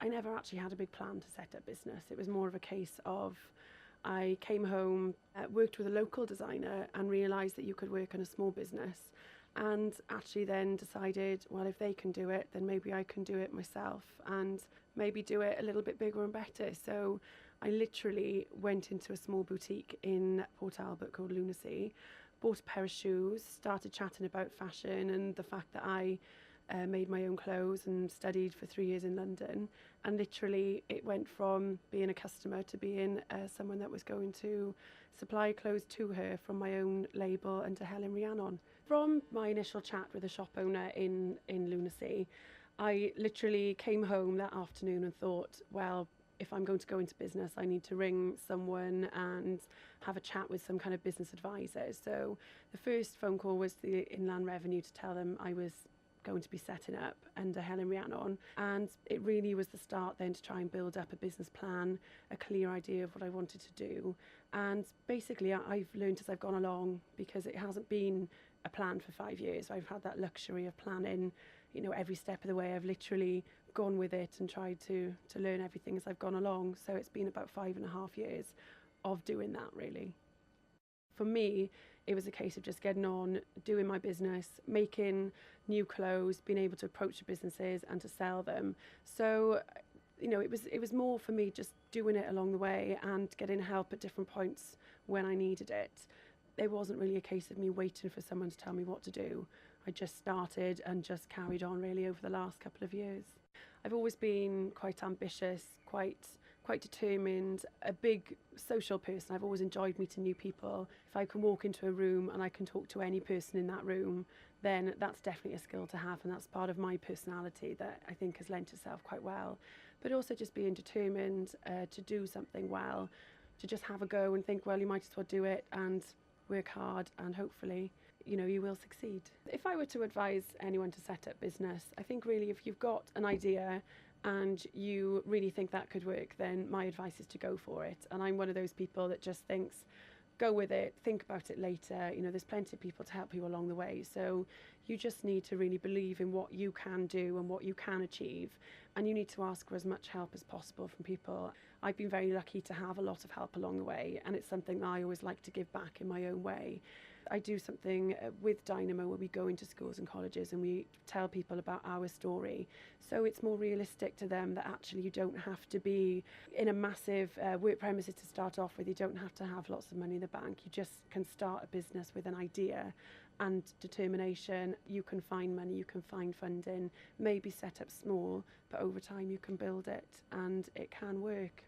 I never actually had a big plan to set up business. It was more of a case of I came home, worked with a local designer and realised that you could work in a small business, and actually then decided, well, if they can do it, then maybe I can do it myself and maybe do it a little bit bigger and better. So I literally went into a small boutique in Port Albert called Lunacy, bought a pair of shoes, started chatting about fashion and the fact that I made my own clothes and studied for 3 years in London. And literally it went from being a customer to being someone that was going to supply clothes to her from my own label under Helen Rhianon. From my initial chat with the shop owner in Lunacy, I literally came home that afternoon and thought, well, if I'm going to go into business, I need to ring someone and have a chat with some kind of business advisor. So the first phone call was to the Inland Revenue to tell them I was going to be setting up under Helen Rhianon, and it really was the start then to try and build up a business plan, a clear idea of what I wanted to do. And basically I've learned as I've gone along, because it hasn't been a plan for 5 years. I've had that luxury of planning, every step of the way. I've literally gone with it and tried to learn everything as I've gone along. So it's been about 5.5 years of doing that, really. For me, it was a case of just getting on, doing my business, making new clothes, being able to approach the businesses and to sell them. So, it was more for me just doing it along the way and getting help at different points when I needed it. It wasn't really a case of me waiting for someone to tell me what to do. I just started and just carried on really over the last couple of years. I've always been quite ambitious, quite determined, a big social person. I've always enjoyed meeting new people. If I can walk into a room and I can talk to any person in that room, then that's definitely a skill to have, and that's part of my personality that I think has lent itself quite well. But also just being determined to do something well, to just have a go and think, well, you might as well do it and work hard, and hopefully you will succeed. If I were to advise anyone to set up business, I think really if you've got an idea and you really think that could work, then my advice is to go for it. And I'm one of those people that just thinks, go with it, think about it later. There's plenty of people to help you along the way. So you just need to really believe in what you can do and what you can achieve. And you need to ask for as much help as possible from people. I've been very lucky to have a lot of help along the way, and it's something that I always like to give back in my own way. I do something with Dynamo where we go into schools and colleges and we tell people about our story. So it's more realistic to them that actually you don't have to be in a massive work premises to start off with. You don't have to have lots of money in the bank. You just can start a business with an idea and determination. You can find money, you can find funding, maybe set up small, but over time you can build it and it can work.